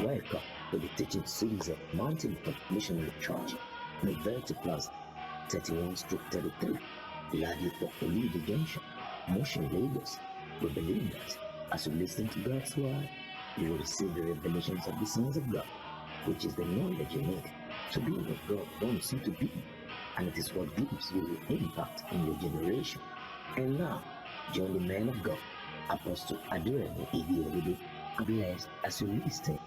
Welcome to the teaching series of Mountain Top Missionary Church, Novelty Plaza, 31 Street 33, Ladipo Olivia Junction, Motion, Lagos. We believe that as you listen to God's word, you will receive the revelations of the sons of God, which is the knowledge you need to be what God wants you to be, and it is what gives you the impact in your generation. And now, join the man of God, Apostle Adorable Ibiyehudu. Blessed as you listen.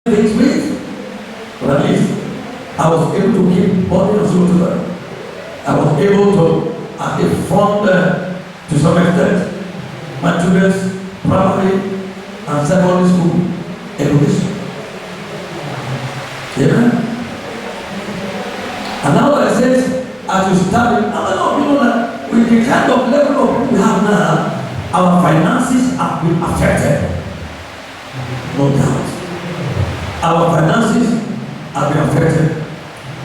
Things with, but at least I was able to keep body and soul together. I was able to at the front to some extent my children's primary and secondary school education. Amen. And now I says, as you study, I don't know, that with the kind of level of people we have now, our finances have been affected. No doubt. Our finances have been affected.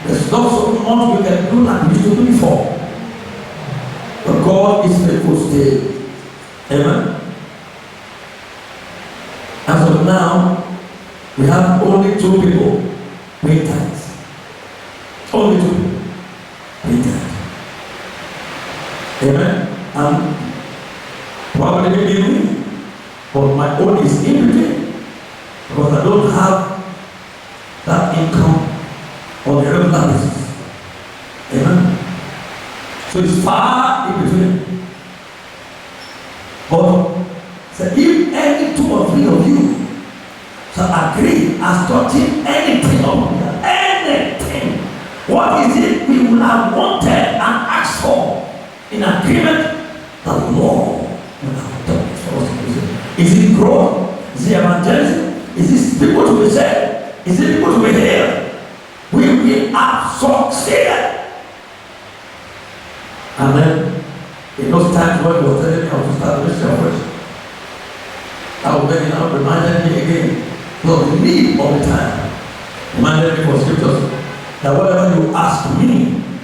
There's not so much we can do like we used to do before. But God is faithful still. Amen. As of now, we have only 2 people paying tithes. Only 2 people paying tithes. Amen. And probably maybe me, but my own is in between, because I don't have that income on a regular basis. Amen. So it's far in between. But so if any 2 or 3 of you shall agree as touching anything of here, anything, what is it we would have wanted and asked for in agreement? The Lord will have done it for us. Is it growth? Is it evangelism? Is it people to be saved? Is it people to be healed? We will have succeeded. And then, in those times when he was telling me how to start the mission operation, I was very now reminded me again, because the need all the time, reminded me for scriptures, that whatever you ask me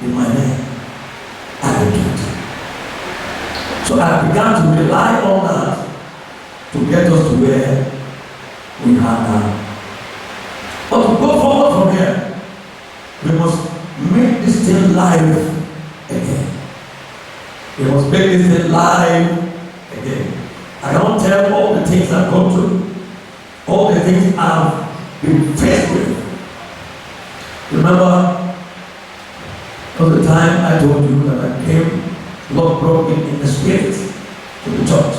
in my name, I will do it. So I began to rely on that to get us to where we are now. But to go forward from here, we must make this thing live again. We must make this thing live again. I cannot tell all the things I've gone through, all the things I've been faced with. Remember, there was the time I told you that I came, Lord brought me in the spirit to the church.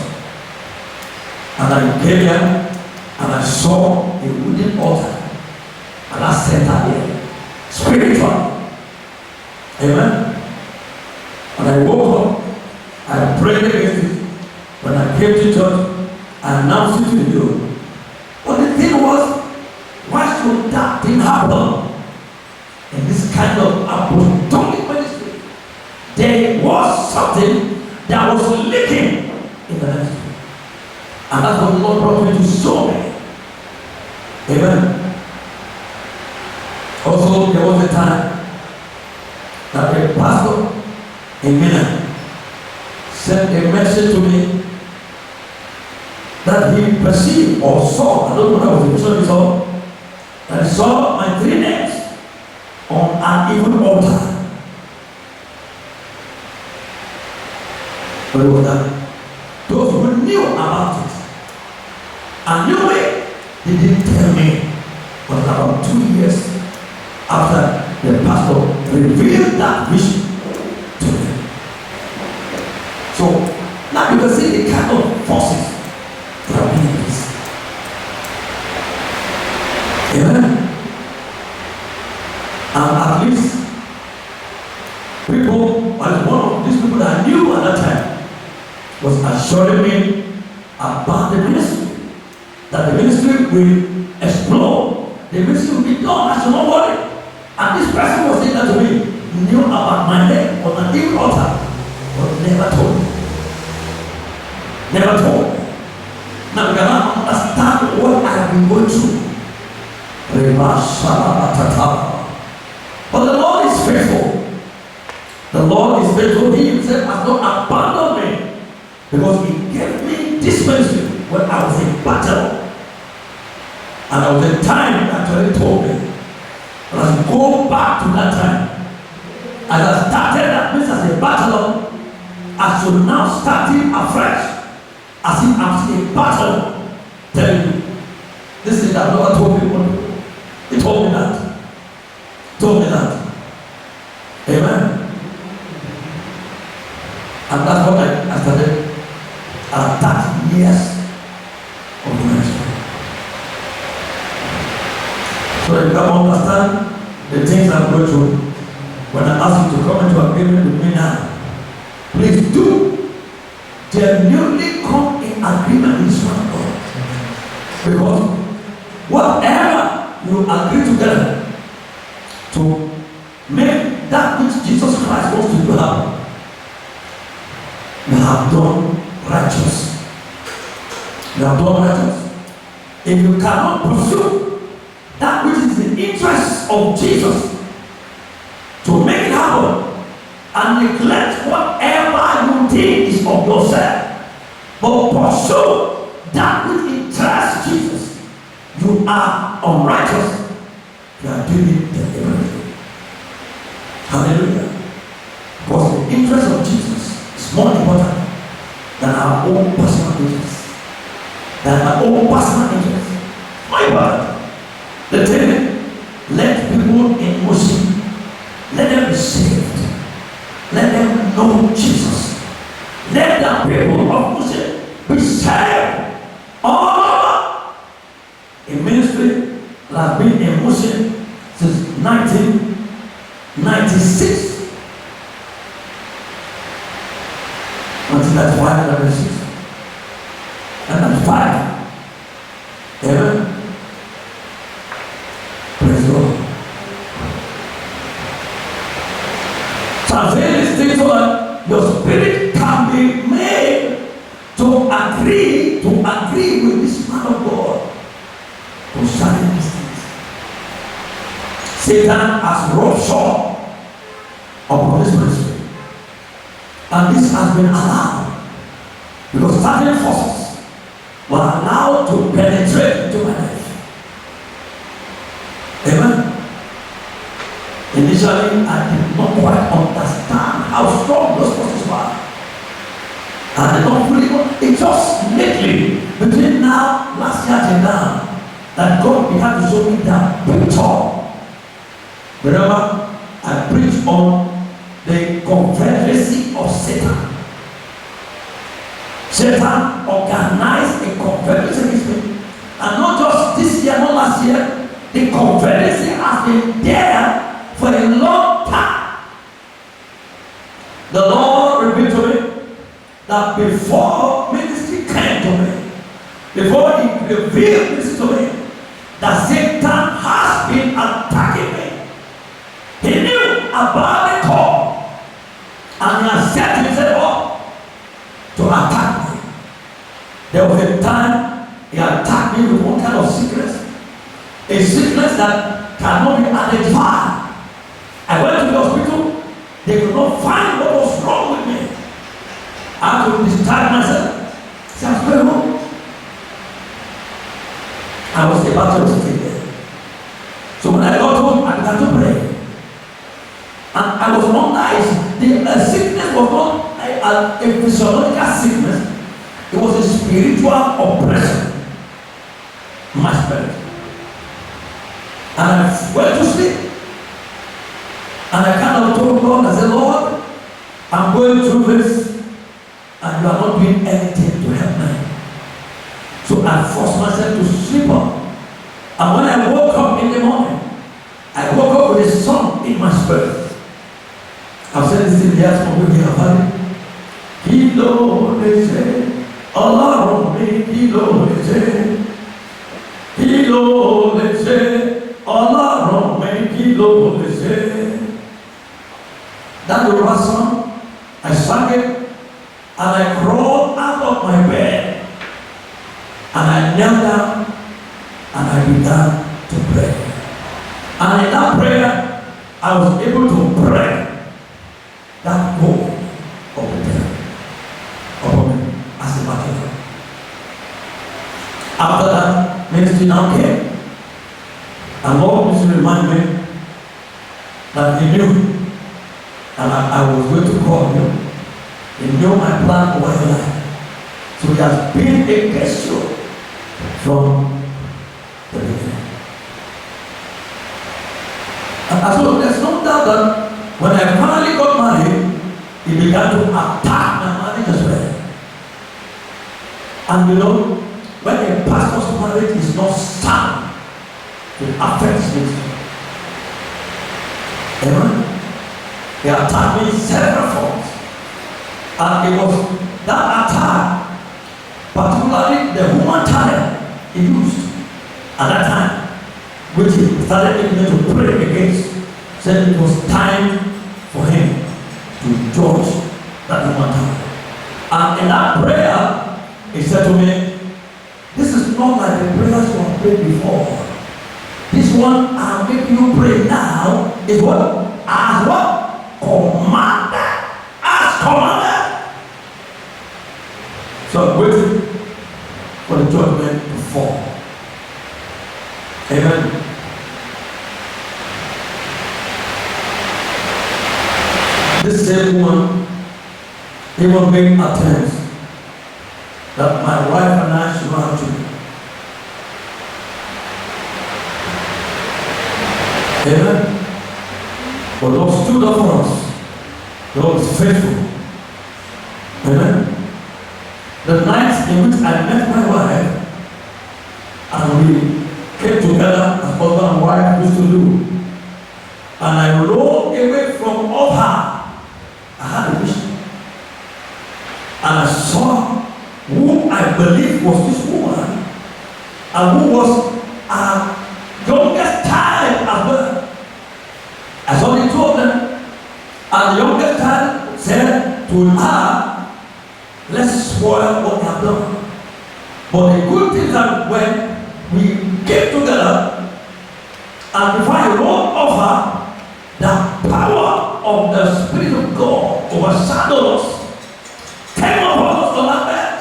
And I came here and I saw a wooden altar. And I sat here, spiritual. Amen. And I woke up, I prayed against it. When I came to church, I announced it to you. But the thing was, why should that thing happen in this kind of apostolic ministry? There was something that was leaking in the ministry. And that's what the Lord brought me to show me. Amen. Also, there was a time that a pastor in Mina sent a message to me that he perceived or saw, I don't know what that was, he saw, that he saw my 3 names on an evil altar. What was that? Those who knew about it and knew it, he didn't tell me. But about 2 years after the pastor revealed that vision to me. So now you can see the kind of forces that are being released. Amen. And at least people, as one of these people that I knew at that time, was assuring me about the ministry. That the ministry will explode. The ministry will be done. I should not worry. And this person was saying that to me, knew about my name on an evil altar, but never told me. Never told me. Now we cannot understand what I have been going through. But the Lord is faithful. The Lord is faithful. He himself has not abandoned me, because he gave me this ministry when I was in battle. And there was a time actually told me, and as you go back to that time, as I started that business as a bachelor, I should now start it afresh, as if I'm still a battle. Telling you, this is that Lord told me one. He told me that. Told me that. Amen. And that's what I started at 30 years of ministry. So you can understand the things I'm going through. When I ask you to come into agreement with me now, please do genuinely come in agreement with this one of God. Because whatever you agree together to make that which Jesus Christ wants to do happen, you have done righteous. You have done righteous. If you cannot pursue that which is the interest of Jesus to make it happen, and neglect whatever you think is of yourself, but pursue that which interests Jesus, you are unrighteous. You are doing it deliberately. Hallelujah. Because the interest of Jesus is more important than our own personal interest. Than my own personal interest. More important. The thing, let people in motion, let them be saved. Let them know Jesus. Let the people of Muslim be saved all over. A ministry that has been a Muslim since 1996. 1995, and 95. Amen. Praise the Lord. So I'm saying this thing so that your spirit can be made to agree with this man of God concerning these things. Satan has robbed Saul upon this ministry, and this has been allowed because certain forces were allowed to penetrate into my life. Amen. Initially, I did not quite understand how strong those forces were. I did not fully know. It just lately, between now, last year till now, that God began to show me that picture. Remember, I preached on the confederacy of Satan. Satan organized a confederacy against me. And not just this year, not last year. The confederacy has been there for a long time. The Lord revealed to me that before ministry came to me, before he revealed this to me, that Satan has been attacking me. He knew about the call, and he has set himself up to attack me. There was a time he attacked me with one kind of sickness, a sickness that cannot be identified. I went to the hospital, they could not find what was wrong with me. I had to discharge myself. So I was going home. I was about to stay there. So when I got home, I began to pray. And I was not nice. The sickness was not a physiological sickness. It was a spiritual oppression in my spirit. And I went to sleep. And I kind of told God, I said, Lord, I'm going through this, and you are not doing anything to help me. So I forced myself to sleep on. And when I woke up in the morning, I woke up with a song in my spirit. I've said this in the years from when we have had it. Kilo de se, Ọlọ́run mi, kilo de se. Kilo de se, Ọlọ́run mi, kilo de se. That Yoruba song, I sang it, and I crawled out of my bed, and I knelt down, and I began to pray. And in that prayer, I was able to pray that material. After that, ministry now came. And Lord used to remind me that He knew, and I was going to call Him. He knew my plan over your life. So He has been a gesture from the beginning. And so there's no doubt that when I finally got married, He began to attack my marriage as well. And you know, when a pastor's marriage is not sound, it affects me. Amen? He attacked me several forms. And it was that attack, particularly the woman talent he used at that time, which he started making me to pray against, said it was time for him to judge that woman talent. And in that prayer, he said to me, this is not like the prayers you have prayed before. This one I'll make you pray now is what? As what? Commander. As commander. So I'm waiting for the judgment to fall. Amen. This same woman even made attempts that my wife and I should not have to. Amen. But Lord stood up for us. The Lord is faithful. Amen. The night in which I met my wife, and we came together as husband and wife used to do, and I rolled away from off her, I had a vision. And I saw who I believe was this woman, and who was our youngest child as well. I saw the two of them, and the youngest child said to her, let's spoil what they have done. But the good thing is that when we came together, and before I rolled off her, the power of the Spirit of God overshadowed us, came upon us on that bed,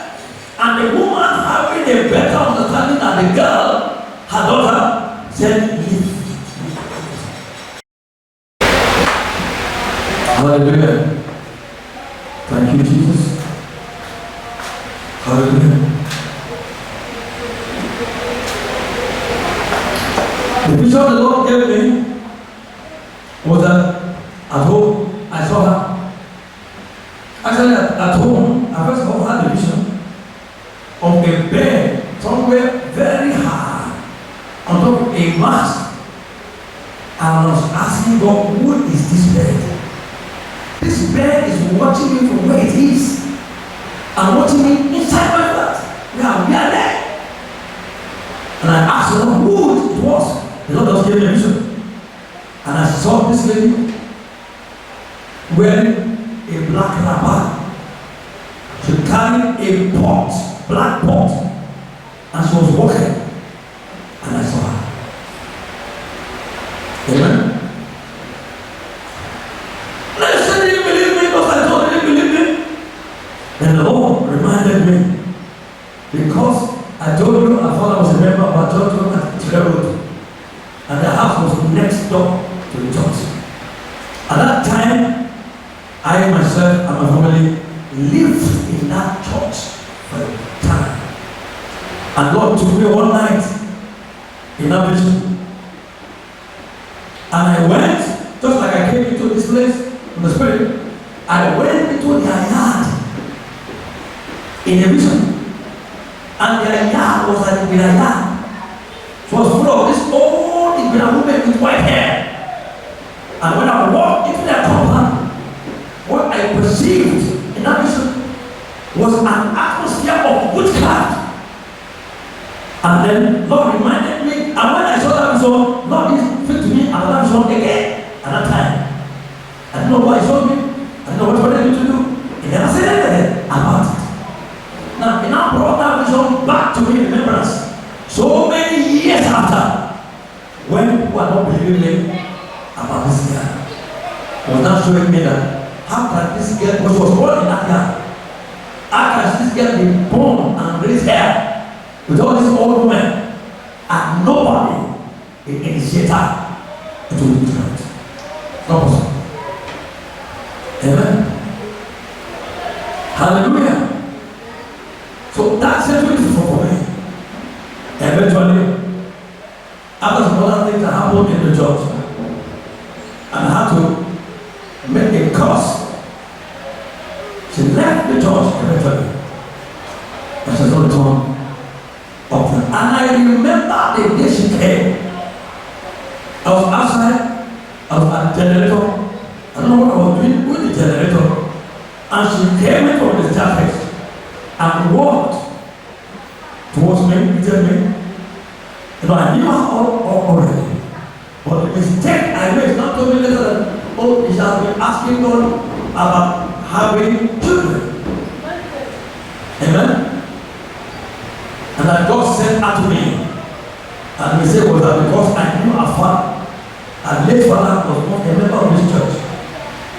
and the woman having a better understanding than the girl, her daughter, said, leave. Hallelujah. Thank you, Jesus. Hallelujah. The vision the Lord gave me was that at home I saw her. Actually, at home, I first of all had a vision of a bed somewhere very high on top of a mast. And I was asking God, what is this bed? This bed is watching me from where it is and watching me inside my flat. Now we are there. And I asked the Lord who it was. The Lord just gave me a vision. And I saw this lady wearing a black wrapper. She carried a pot, black pot, and she was walking. And I saw her. Amen. And the Lord reminded me, because I told you I thought I was a member of a church at Tirarod, and the house was next door to the church. At that time, I myself and my family lived in that church for a time. And God took me one night in that vision. And I went, just like I came into this place in the Spirit, I went into their yard in a vision. And their yard was like a yard. It was full of this old Ibira woman with white hair. And when I walked into their compound, what I perceived in that vision was an atmosphere of witchcraft. And then Lord reminded me, and when I saw that vision, Lord spoke to me about that vision again at that time. I didn't know what He showed me. I didn't know what He wanted me to do. He never said anything about it. Now, He now brought that vision back to me in remembrance. So many years after, when people are not believing about this girl, He was now showing me that how can this girl, because she was born in that yard, how can this Ezekiel be born and raise hair with all these old men, and nobody initiate her into witchcraft. Not possible. Amen. Hallelujah. So that's the truth for me. Eventually, after some other things that happened in the church, and I had to make a curse. She left the church eventually. And she's not returned up there. And I remember the day she came. I was outside, I was at the generator. I don't know what I was doing with the generator. And she came in from the staircase and walked towards me, greeted me. You know, I knew her already. But the mistake I made, not to me later that, oh, she has been asking God about having children. Amen? And that God said unto me, and he said was that because I knew her father, and late father was not a member of this church,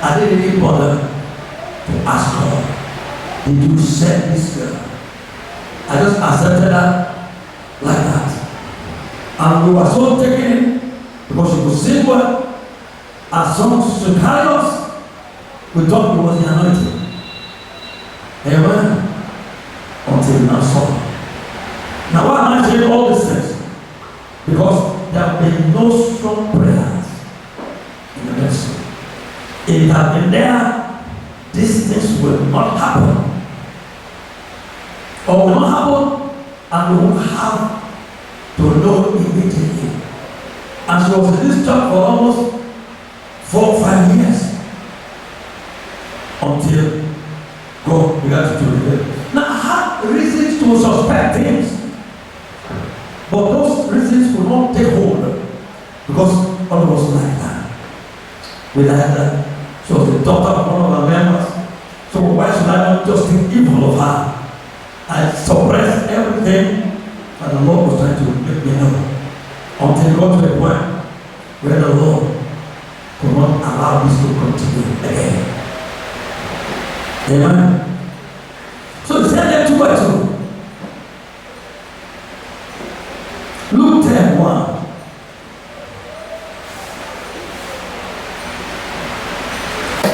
I didn't really bother to ask God, did you send this girl? I just accepted her like that. And we were so taken in because she could sing well, and songs to carry us. We thought it was the anointing. Amen. Until now saw. Now why am I saying all these things? Because there have been no strong prayers in the ministry. If it had been there, these things will not happen. Or will not happen, and we won't have to know immediately. And she was in this job for almost 4 or 5 years until God began to do it. Now I had reasons to suspect things, but those reasons could not take hold because all was like that. We had that. She was the daughter of one of our members. So why should I not just think evil of her? I suppressed everything, and the Lord was trying to make me know. Until it got to a point where the Lord could not allow this to continue again. Amen. So he said them 2 by 2. Luke 10:1.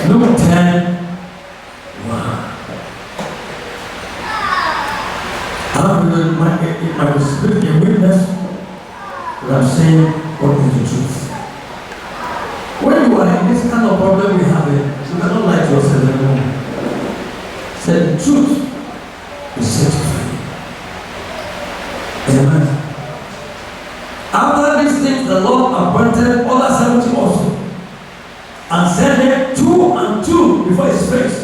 Luke 10:1. I was speaking a witness, but I'm saying what is the truth. When you are in this kind of problem we have it, you cannot lie to yourself anymore. Say the truth will set you free. Amen. After these things, the Lord appointed other 70 also, and sent them 2 and 2 before his face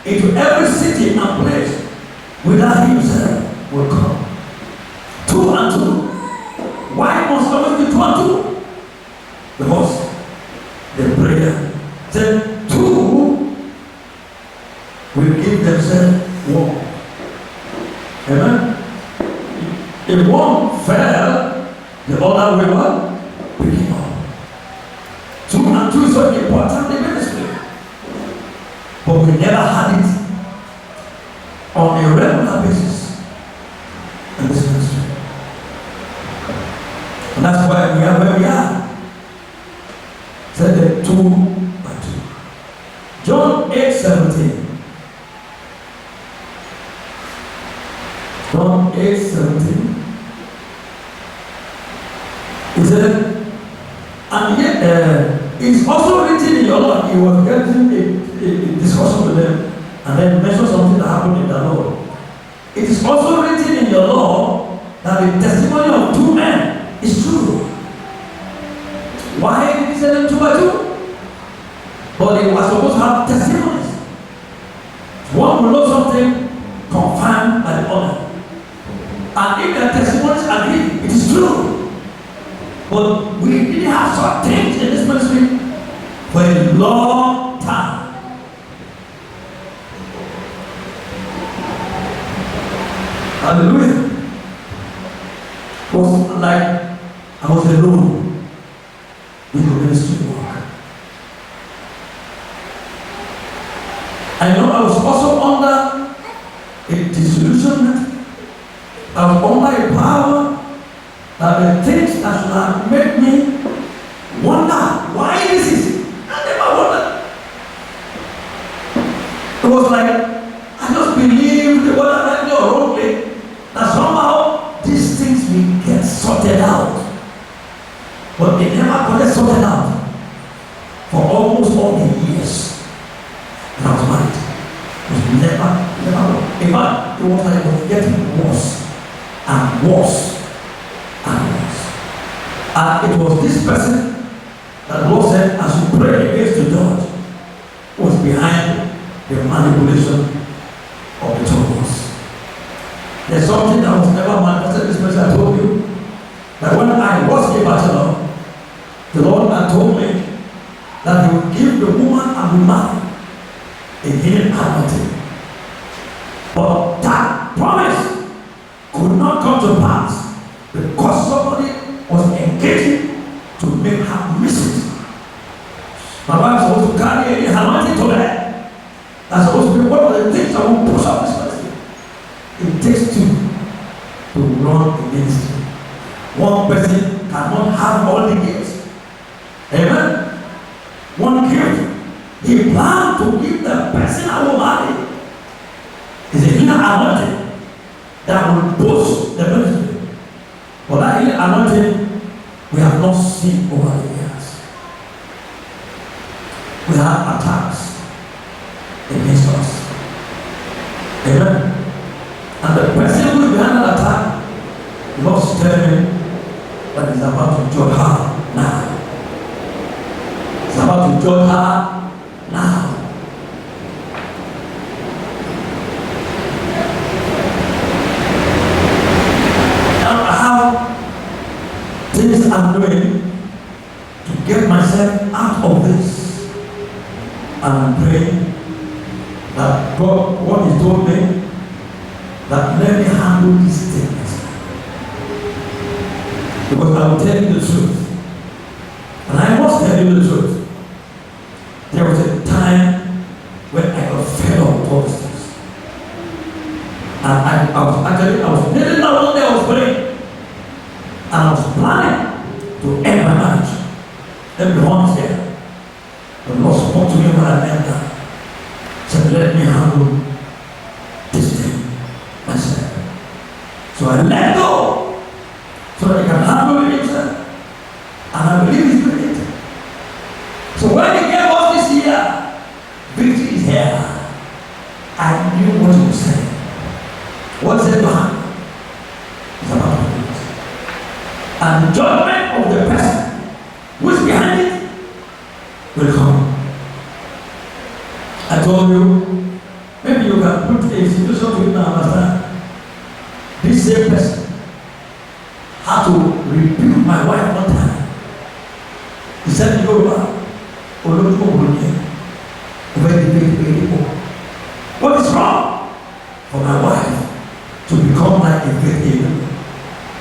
into every city and place whither he himself will come. 2 and 2. Why must always be 2 and 2? Because the prayer said 2 will give themselves 1. Amen. If one fell, the other will what? Pick him up. 2 and 2 is so important in ministry. But we never had it on a regular basis in this ministry. And that's why we are where we are. Said the 2 and 2. John 8:17. John 8:17. He said, and yet it's also written in your law. He was getting a discussion with them, and then mentioned something that happened in the law. It is also written in your law that the testimony of 2 men is true. Why did he say them 2 by 2? But they were supposed to have testimonies. One will know something confirmed by the other. And if their testimonies agree, it is true. But we didn't have such things in this ministry for a long time. Hallelujah. It was like I was alone in the ministry work. I know I was also under a a disillusionment. I was under a power that the things that should have made me wonder why this is. I never wondered. It was like I just believed whether rightly or wrongly that somehow these things will get sorted out. But they never got sorted out for almost all the years that I was married. It was never. In fact, it was like it was getting worse and worse and worse. And it was this person that the Lord said, as you pray against the judge, was behind the manipulation of the troubles. There's something that was never manifested. This person I told you that when I was a bachelor, the Lord had told me that He would give the woman and the man a healing anointing. But that promise could not come to pass because somebody was engaging to make her miss it. My wife was supposed to carry a anointing to her. That's supposed to be one of the things that will push up this person. It takes two to run a ministry. One person cannot have all the gifts. Amen? One gift. He planned to give the person I will marry. It's a healing anointing that will push the ministry. But that healing anointing we have not seen over the years. We have attacks against us. Amen? And the person who is behind that attack, the Lord is telling me that He's about to judge her now. He's about to judge her now. Things I'm doing to get myself out of this, and I'm praying that God, what He told me, that let me handle these things, because I will tell you the truth, and I must tell you the truth. There was a time when I got fed up with all these things, and I was kneeling down one day, I was praying. And I was planning to end my marriage. Let me be honest here. The Lord spoke to me when I knelt down. He said, let me handle this thing myself. So I let go so that He can handle it Himself. And I believe He's doing it. So when He gave us this year, victory is here. I knew what He was saying. What is it behind? It's about to do it. And the judgment of the person who is behind it will come. I told you, maybe you can put a situation to you now understand. This same person had to rebuke my wife one time. He said, what is wrong for my wife to become like a victim?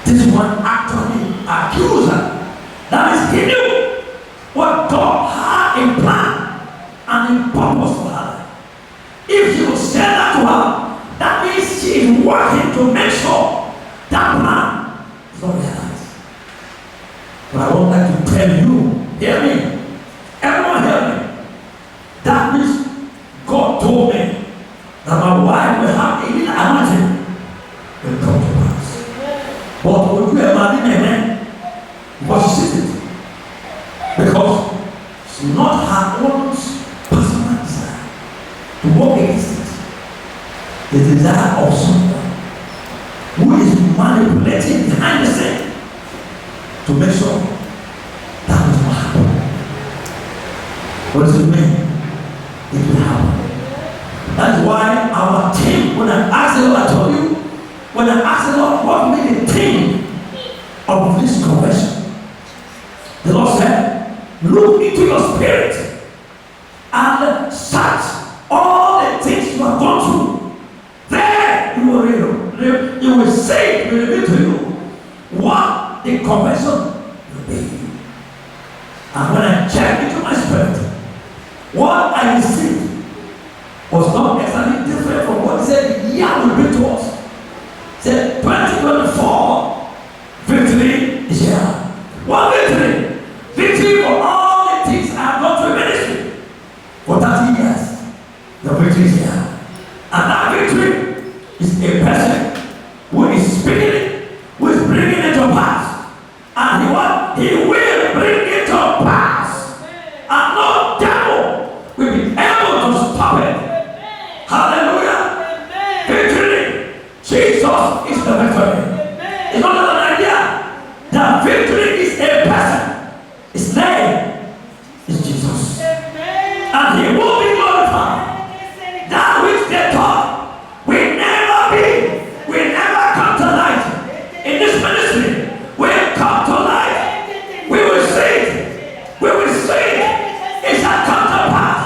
This one actually accused her. That is, he knew what God had in plan and in purpose for her. If you say that to her, that means she is working to make sure that plan is not realized. But I would like to tell you, hear me, everyone hear me. That means God told me that my wife will have a little anointing will come to pass. But would you ever be amen? Because she sees it. Because it's not her own personal desire to walk against it. The desire of someone who is manipulating behind the scene to make sure that will not happen. What does it mean? It will happen. That's why our team, when I asked the Lord, I told you, when I asked the Lord, what made the theme of this conversion? The Lord said, look into your spirit and search all the things you have gone through. There you will see, it will reveal to you what the conversion will be. And when I check into my spirit, what I received was not exactly different from what he said the year will bring to us. He said 2024, victory is here. One victory. Victory for all the things I have done to ministry for 30 years. The victory is here. And that victory is a person who is speaking it, who is bringing it to pass. And he will bring it to pass. And no devil will be able to stop it. Hallelujah. Victory. Jesus is the victory. It's not an idea. The victory is a person. His name is Jesus. And he will be glorified. That which they thought will never come to light in this ministry will come to light. We will see it. We will see it. It shall come to pass.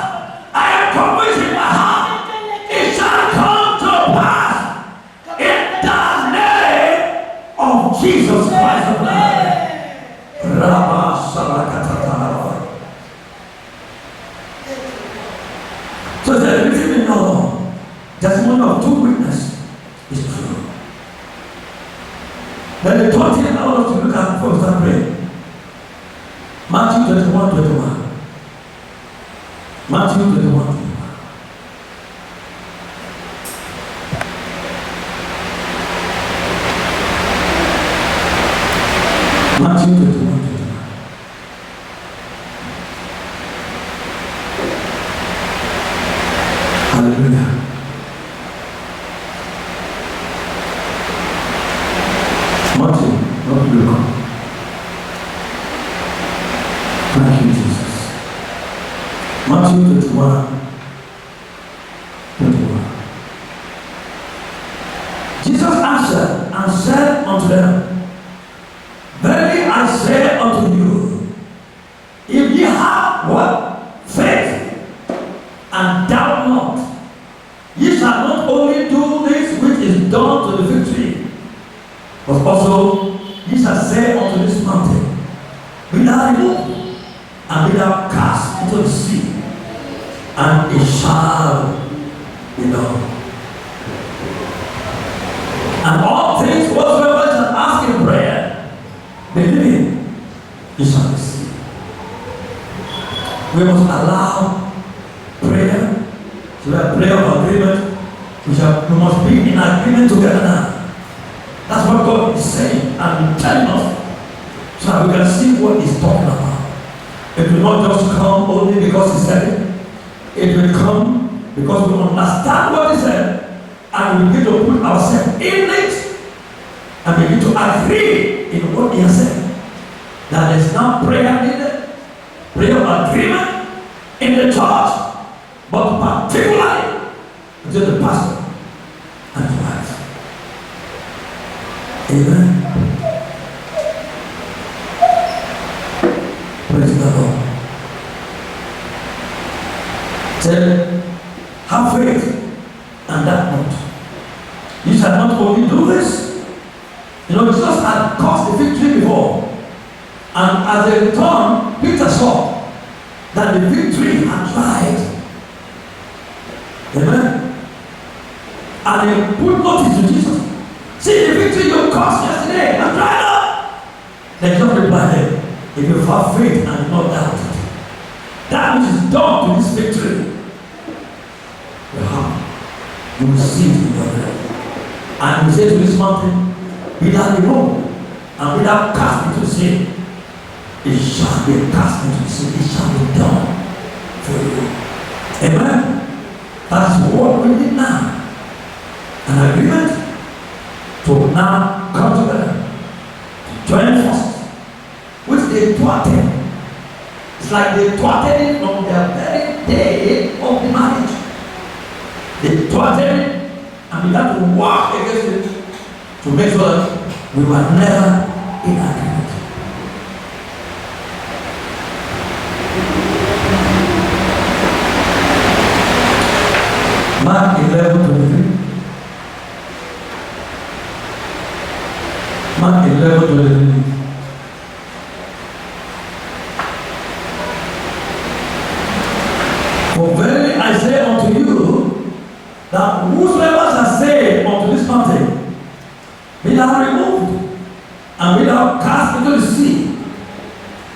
I am convinced in my heart. It shall come to pass in the name of Jesus Christ of Nazareth. Rabba Salakatata. So the everything we know, testimony of two witnesses is true. Then the third thing I want us to look at before we start praying. Matthew 21:21. Matthew 21:21. Matthew 21:21. Hallelujah. Matthew, not Luke. Thank you, Jesus. Matthew 21:21. Jesus answered and said unto them, verily I say unto you, if ye have what? Faith, and doubt not, ye shall not only do this which is done to the victory, but also ye shall say unto this mountain, be thou removed, and be thou cast into the sea, and it shall be done. And all things whatsoever shall ask in prayer, believing, ye shall receive. We must allow prayer, so that prayer of agreement, we must be in agreement together now. That's what God is saying and telling us, so that we can see what He's talking about. It will not just come only because He said it. It will come because we understand what He said, and we begin to put ourselves in it and begin to agree in what He has said. That there is now prayer needed, prayer of agreement in the church, but particularly to the pastor and his wife. Amen. Praise the Lord. Tell, have faith and that not. You shall not only do this. You know, Jesus had caused the victory before. And as they returned, Peter saw that the victory had tried. Amen. And he put notice to Jesus. See the victory you caused yesterday has dried up. Then Jesus replied, if you have faith and not doubt it, that which is done to this victory, you will see it in your life. And he said to this mountain, be thou removed, and be thou cast into the sea. It shall be cast into the sea. It shall be done for you. Amen. That is what we need now. An agreement to now come together, to join forces, which they thwarted. It's like they thwarted it from their very day of the marriage. They thwarted it and began to work against it to make sure that we were never in agreement. Mark 11:23. Mark 11:23. For verily I say unto you, be thou removed, and be thou cast into the sea,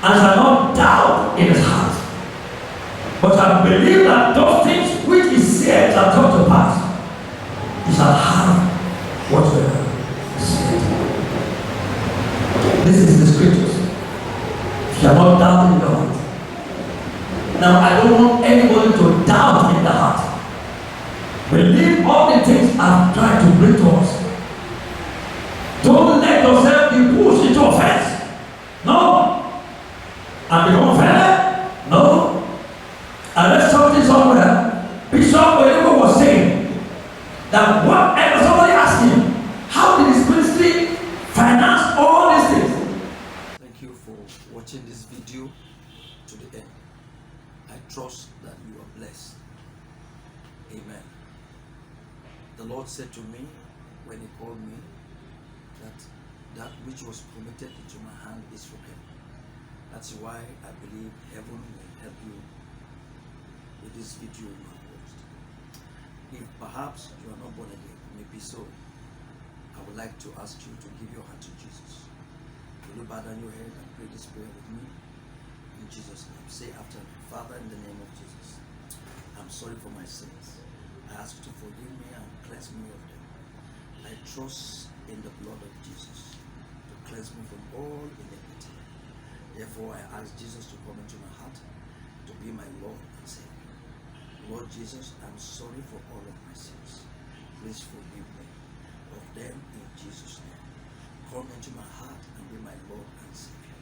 and shall not doubt in his heart, but shall believe that those things which he said shall come to pass. He shall have whatsoever he said. This is the scriptures. You shall not doubt in your heart. Now, I don't want anybody to doubt in the heart. Believe all the things I've tried to bring to us. Don't let yourself be pushed into offense. No. And become offended? No. I read something somewhere. Bishop Oyeko was saying that whatever somebody asked him, how did his ministry finance all these things? Thank you for watching this video to the end. I trust that you are blessed. Amen. The Lord said to me when he called me that which was committed into my hand is from heaven. That's why I believe heaven will help you with this video you have watched. If perhaps you are not born again, maybe so, I would like to ask you to give your heart to Jesus. Will you bow down your head and pray this prayer with me? In Jesus' name. Say after me. Father, in the name of Jesus, I'm sorry for my sins. I ask you to forgive me and cleanse me of them. I trust in the blood of Jesus to cleanse me from all iniquity. Therefore, I ask Jesus to come into my heart, to be my Lord and Savior. Lord Jesus, I'm sorry for all of my sins. Please forgive me of them in Jesus' name. Come into my heart and be my Lord and Savior.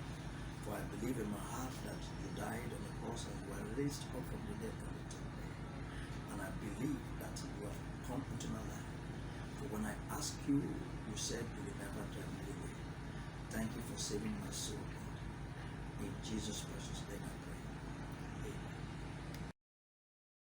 For I believe in my heart that you died on the cross and you were raised up from the dead on the third day. And I believe that you have come into my life. For when I ask you, you said you will never drive me away. Thank you for saving my soul, Lord. In Jesus' precious name I pray.